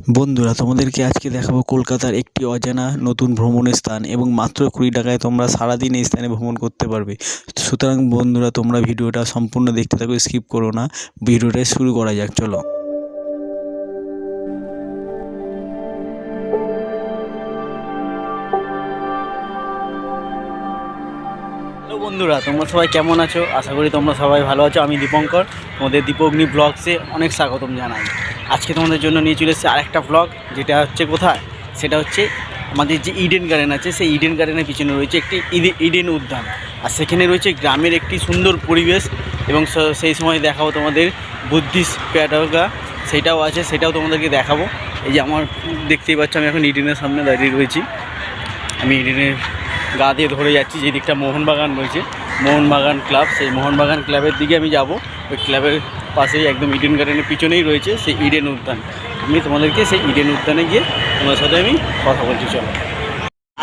বন্ধুরা, তোমাদেরকে আজকে দেখাবো কলকাতার একটি অজানা নতুন ভ্রমণের স্থান এবং মাত্র 20 টাকায় তোমরা সারাদিন এই স্থানে ভ্রমণ করতে পারবে। সুতরাং বন্ধুরা, তোমরা ভিডিওটা সম্পূর্ণ দেখতে থাকো, স্কিপ করো না। ভিডিওটা শুরু করা যাক, চলো। হ্যালো বন্ধুরা, তোমরা সবাই কেমন আছো? আশা করি তোমরা সবাই ভালো আছো। আমি দীপঙ্কর, তোমাদের দীপগ্নি ব্লগসে অনেক স্বাগতম জানাই। আজকে তোমাদের জন্য নিয়ে চলে এসেছি আরেকটা ব্লগ, যেটা হচ্ছে কোথায়, সেটা হচ্ছে আমাদের যে ইডেন গার্ডেন আছে, সেই ইডেন গার্ডেনের পিছনে রয়েছে একটি ইডেন উদ্যান, আর সেখানে রয়েছে গ্রামের একটি সুন্দর পরিবেশ। এবং সেই সময় দেখাবো তোমাদের বুদ্ধিস্ট প্যাডাগা, সেটাও আছে, সেটাও তোমাদেরকে দেখাবো। এই যে আমার দেখতেই পাচ্ছ, আমি এখন ইডেনের সামনে দাঁড়িয়ে রয়েছি। আমি ইডেনের গা দিয়ে ধরে যাচ্ছি, যে দিকটা মোহনবাগান রয়েছে, মোহনবাগান ক্লাব, সেই মোহনবাগান ক্লাবের দিকে আমি যাব। ওই ক্লাবের পাশেই একদম ইডেন গার্ডেনের পিছনেই রয়েছে সেই ইডেন উদ্যান। আমি তোমাদেরকে সেই ইডেন উদ্যানে গিয়ে তোমাদের সাথে আমি কথা বলছি, চলো।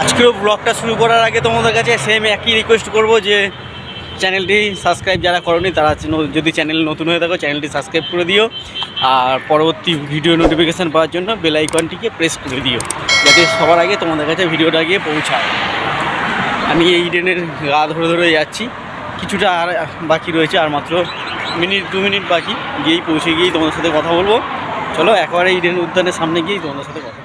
আজকেও ব্লগটা শুরু করার আগে তোমাদের কাছে সেম একই রিকোয়েস্ট করব, যে চ্যানেলটি সাবস্ক্রাইব যারা করোনি তারা, যদি চ্যানেল নতুন হয়ে থাকো চ্যানেলটি সাবস্ক্রাইব করে দিও, আর পরবর্তী ভিডিও নোটিফিকেশান পাওয়ার জন্য বেল আইকনটিকে প্রেস করে দিও, যাতে সবার আগে তোমাদের কাছে ভিডিওটা গিয়ে পৌঁছায়। আমি এই ইডেনের গা ধরে ধরে যাচ্ছি, কিছুটা আর বাকি রয়েছে, আর মাত্র 2 মিনিট বাকি, গিয়েই পৌঁছে গিয়েই তোমাদের সাথে কথা বলবো। চলো একবারে ইডেন উদ্যানের সামনে গিয়েই তোমাদের সাথে কথা।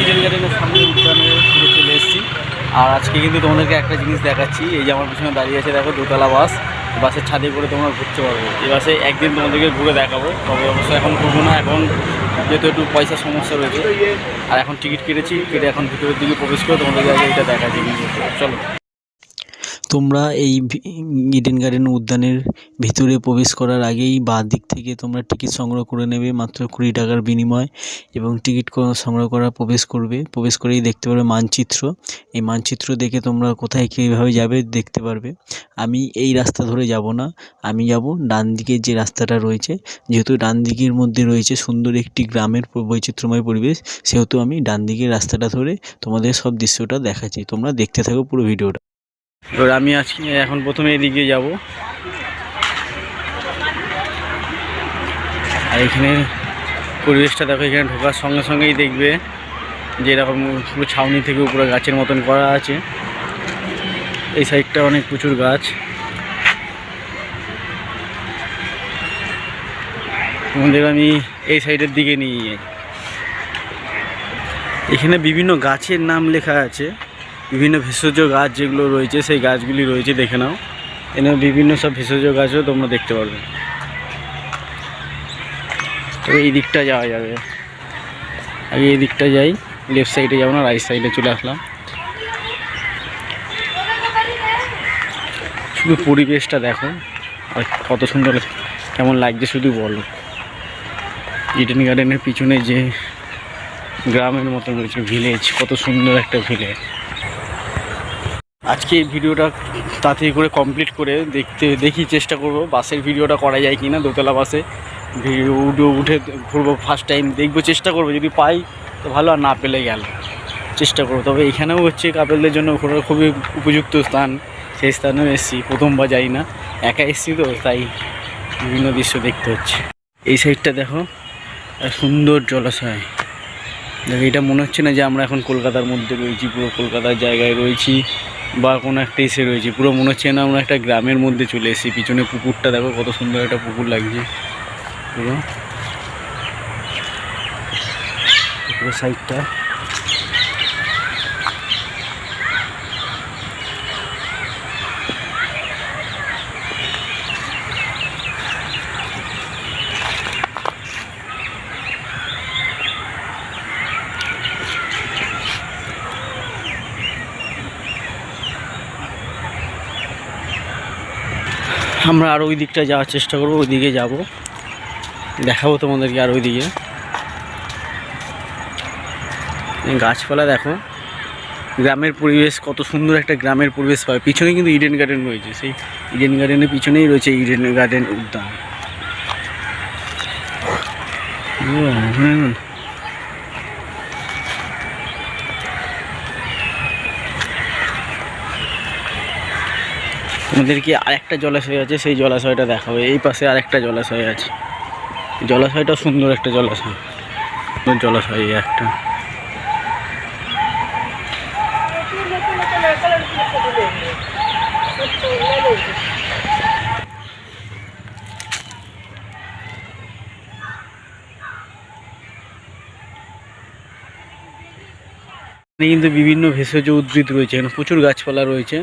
ইডেন গার্ডেনের সামনে উদ্যানে ঘুরে চলে এসেছি, আর আজকে কিন্তু তোমাদেরকে একটা জিনিস দেখাচ্ছি। এই যে আমার পিছনে দাঁড়িয়ে আছে, দেখো, দোতলা বাস, বাসের ছাদে করে তোমরা ঘুরতে পারবে। এই বাসে একদিন তোমাদেরকে ঘুরে দেখাবো, তবে অবশ্যই এখন ঘুরবো না, এখন যেহেতু একটু পয়সার সমস্যা রয়েছে। আর এখন টিকিট কেটে এখন ভিতরের দিকে প্রবেশ করে তোমাদেরকে আগে এটা দেখাচ্ছি, চলো। তোমরা এই ইডেন গার্ডেন উদ্যানের ভিতরে প্রবেশ করার আগেই বাঁ দিক থেকে তোমরা টিকিট সংগ্রহ করে নেবে মাত্র 20 টাকার বিনিময়, এবং টিকিট সংগ্রহ করা প্রবেশ করেই দেখতে পারবে মানচিত্র। এই মানচিত্র দেখে তোমরা কোথায় কীভাবে যাবে দেখতে পারবে। আমি এই রাস্তা ধরে যাব না, আমি যাব ডান দিকের যে রাস্তাটা রয়েছে। যেহেতু ডান দিকের মধ্যে রয়েছে সুন্দর একটি গ্রামের বৈচিত্র্যময় পরিবেশ, সেহেতু আমি ডান দিকের রাস্তাটা ধরে তোমাদের সব দৃশ্যটা দেখাচ্ছি। তোমরা দেখতে থাকো পুরো ভিডিওটা। এবার আমি আজকে এখন প্রথমে এদিকে যাব, আর এখানে পরিবেশটা দেখো। এখানে ঢোকার সঙ্গে সঙ্গেই দেখবে যে এরকম পুরো ছাউনি থেকে উপরে গাছের মতন করা আছে। এই সাইডটা অনেক প্রচুর গাছ। তোমাদের আমি এই সাইডের দিকে নিয়ে যাই। এখানে বিভিন্ন গাছের নাম লেখা আছে, বিভিন্ন ভেষজ গাছ যেগুলো রয়েছে, সেই গাছগুলি রয়েছে, দেখে নাও। এখানে বিভিন্ন সব ভেষজ গাছও তোমরা দেখতে পারবে। তবে এই দিকটা যাওয়া যাবে, আগে এই দিকটা যাই, লেফট সাইডে যাবো না, রাইট সাইডে চলে আসলাম। শুধু পরিবেশটা দেখো, আর কত সুন্দর, কেমন লাগছে শুধু বলো। ইডেন গার্ডেনের পিছনে যে গ্রামের মতন রয়েছে ভিলেজ, কত সুন্দর একটা ভিলেজ। আজকে এই ভিডিওটা তাড়াতাড়ি করে কমপ্লিট করে দেখি চেষ্টা করব বাসের ভিডিওটা করা যায় কি না। দোতলা বাসে ভিডিও উঠে ঘুরবো, ফার্স্ট টাইম দেখবো, চেষ্টা করবো, যদি পাই তো ভালো, আর না পেলে গেল চেষ্টা করবো। তবে এখানেও হচ্ছে কাপেলদের জন্য ঘোরার খুবই উপযুক্ত স্থান, সেই স্থানেও এসেছি, প্রথমবার যাই না, একা এসেছি তো, তাই বিভিন্ন দৃশ্য দেখতে হচ্ছে। এই সাইডটা দেখো, সুন্দর জলাশয়। দেখো, এটা মনে হচ্ছে না যে আমরা এখন কলকাতার মধ্যে রয়েছি, পুরো কলকাতার জায়গায় রয়েছি বা কোনো একটা এসে রয়েছি, পুরো মনে হচ্ছে না আমরা একটা গ্রামের মধ্যে চলে এসেছি। পিছনে পুকুরটা দেখো, কত সুন্দর একটা পুকুর লাগছে পুরো সাইডটা। আমরা আর ওই দিকটা যাওয়ার চেষ্টা করবো, ওই দিকে যাবো, দেখাবো তোমাদেরকে। আর ওই দিকে গাছপালা দেখো, গ্রামের পরিবেশ, কত সুন্দর একটা গ্রামের পরিবেশ পাবে। পিছনে কিন্তু ইডেন গার্ডেন রয়েছে, সেই ইডেন গার্ডেনের পিছনেই রয়েছে ইডেন গার্ডেন উদ্যান। তোমাদেরকে আরেকটা জলাশয় আছে, সেই জলাশয়টা দেখাবো। এই পাশে আরেকটা জলাশয় আছে, জলাশয়টা সুন্দর একটা জলাশয়, জলাশয় একটা। কিন্তু বিভিন্ন ভেষজ উদ্ভিদ রয়েছে, এখানে প্রচুর গাছপালা রয়েছে।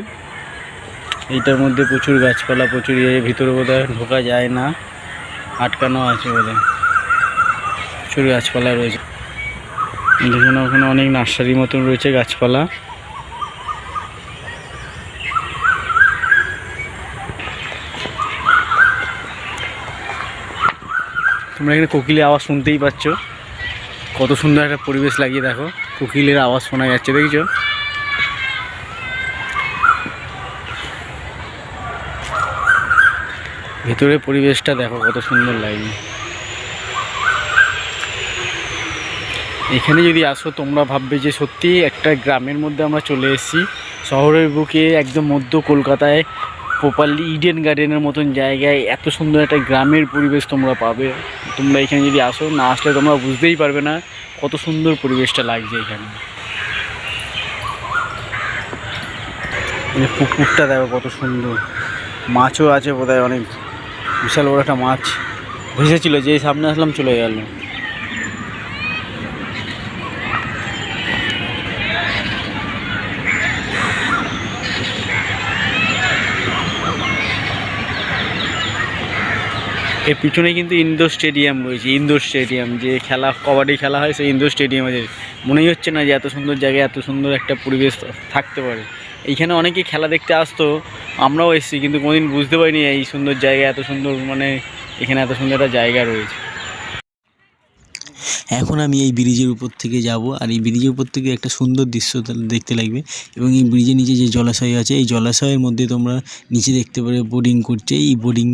এইটার মধ্যে প্রচুর গাছপালা, প্রচুর ভিতরে বোধহয় ঢোকা যায় না, আটকানো আছে বোধহয়। প্রচুর গাছপালা রয়েছে, দেখুন ওখানে অনেক নার্সারি মতন রয়েছে গাছপালা। তোমরা এখানে কোকিলের আওয়াজ শুনতেই পাচ্ছ, কত সুন্দর একটা পরিবেশ লাগিয়ে দেখো, কোকিলের আওয়াজ শোনা যাচ্ছে, দেখছো? ভেতরের পরিবেশটা দেখো কত সুন্দর লাগবে। এখানে যদি আসো তোমরা ভাববে যে সত্যি একটা গ্রামের মধ্যে আমরা চলে এসেছি, শহরের বুকে একদম মধ্য কলকাতায় প্রপারলি ইডেন গার্ডেনের মতন জায়গায় এত সুন্দর একটা গ্রামের পরিবেশ তোমরা পাবে। তোমরা এখানে যদি আসো, না আসলে তোমরা বুঝতেই পারবে না কত সুন্দর পরিবেশটা লাগছে এখানে। পুকুরটা দেখো কত সুন্দর, মাছও আছে বোধহয়, অনেক বিশাল বড় একটা মাছ ভেসেছিল, যে সামনে আসলাম চলে গেল। এর পিছনে কিন্তু ইনডোর স্টেডিয়াম রয়েছে, ইনডোর স্টেডিয়াম, যে খেলা কবাডি খেলা হয় সেই ইনডোর স্টেডিয়াম আছে। মনেই হচ্ছে না যে এত সুন্দর জায়গায় এত সুন্দর একটা পরিবেশ থাকতে পারে। এইখানে অনেকেই খেলা দেখতে আসতো, আমরাও এসেছি, কিন্তু কোনোদিন বুঝতে পারিনি এই সুন্দর জায়গা, এত সুন্দর মানে এখানে এত সুন্দর একটা জায়গা রয়েছে। এখন আমি এই ব্রিজের উপর থেকে যাব, আর এই ব্রিজের উপর থেকে একটা সুন্দর দৃশ্য দেখতে লাগবে। এবং এই ব্রিজের নিচে যে জলাশয় আছে, এই জলাশয়ের মধ্যে তোমরা নিচে দেখতে পাবে বোটিং করছে। এই বোটিং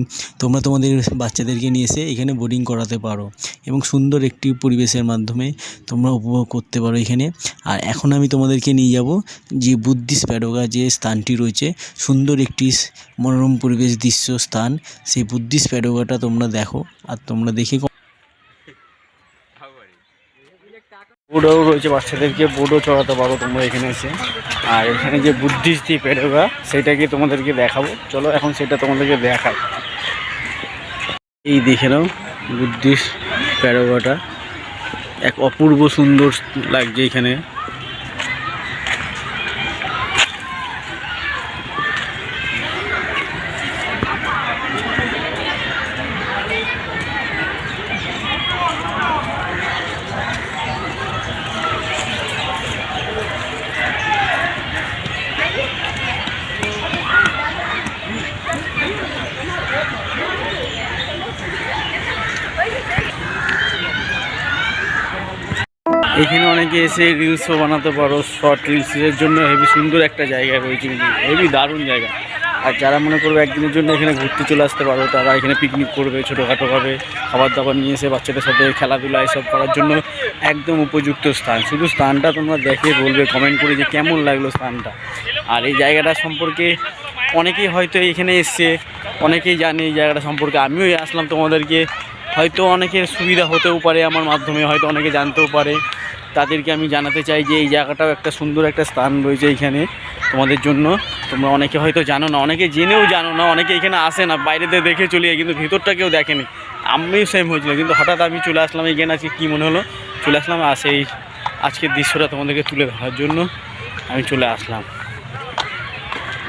তোমরা তোমাদের বাচ্চাদেরকে নিয়ে এসে এখানে বোটিং করাতে পারো, এবং সুন্দর একটি পরিবেশের মাধ্যমে তোমরা উপভোগ করতে পারো এখানে। আর এখন আমি তোমাদেরকে নিয়ে যাব যে বুদ্ধিস্ট প্যাডোগা যে স্থানটি রয়েছে, সুন্দর একটি মনোরম পরিবেশ দৃশ্য স্থান, সেই বুদ্ধিস্ট প্যাডোগাটা তোমরা দেখো, আর তোমরা দেখে বোর্ডও রয়েছে, বাচ্চাদেরকে বোর্ডও চড়াতে পারো তোমরা এখানে এসে। আর এখানে যে বুদ্ধিস্ট প্যাডোগা সেটাকে তোমাদেরকে দেখাবো, চলো এখন সেটা তোমাদেরকে দেখাই। এই দেখে নাও বুদ্ধিস্ট প্যাডোগাটা, এক অপূর্ব সুন্দর লাগছে এখানে। এখানে অনেকে এসে রিলসও বানাতে পারো, শর্ট রিলসের জন্য হেবি সুন্দর একটা জায়গা রয়েছে, কিন্তু হেবি দারুণ জায়গা। আর যারা মনে করবে একদিনের জন্য এখানে ঘুরতে চলে আসতে পারো, তারা এখানে পিকনিক করবে, ছোটোখাটোভাবে খাবার দাবার নিয়ে এসে বাচ্চাদের সাথে খেলাধুলা এসব করার জন্য একদম উপযুক্ত স্থান। শুধু স্থানটা তোমরা দেখে বলবে কমেন্ট করে যে কেমন লাগলো স্থানটা। আর এই জায়গাটা সম্পর্কে অনেকেই হয়তো এখানে এসছে, অনেকেই জানে এই জায়গাটা সম্পর্কে। আমিও আসলাম, তোমাদেরকে হয়তো অনেকের সুবিধা হতেও পারে আমার মাধ্যমে, হয়তো অনেকে জানতেও পারে। তাদেরকে আমি জানাতে চাই যে এই জায়গাটাও একটা সুন্দর একটা স্থান রয়েছে এইখানে তোমাদের জন্য। তোমরা অনেকে হয়তো জানো না, অনেকে জেনেও জানো না, অনেকে এখানে আসে না, বাইরেতে দেখে চলে যায়, কিন্তু ভিতরটা কেউ দেখেনি। আমিও সেম হয়েছিল, কিন্তু হঠাৎ আমি চলে আসলাম এইখানে। আজকে কী মনে হলো, চলে আসলাম, আর সেই আজকের দৃশ্যটা তোমাদেরকে তুলে ধরার জন্য আমি চলে আসলাম।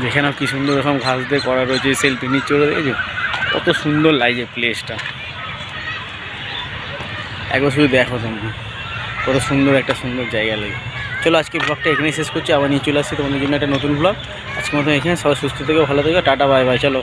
যেখানেও কী সুন্দর এরকম ঘাস দিয়ে করা রয়েছে, সেলফি নিচ্ছে, ওরা দেখেছো কত সুন্দর লাগছে প্লেসটা। একবার শুধু দেখো তোমরা কত সুন্দর একটা সুন্দর জায়গা লাগে। চলো আজকে ব্লগটা এখানেই শেষ করছি, আবার নিয়ে চলে আসছি তোমাদের জন্য একটা নতুন ব্লগ। আজকের মতো এখানে সবাই সুস্থ থেকো, ভালো থেকো, টাটা বাই বাই, চলো।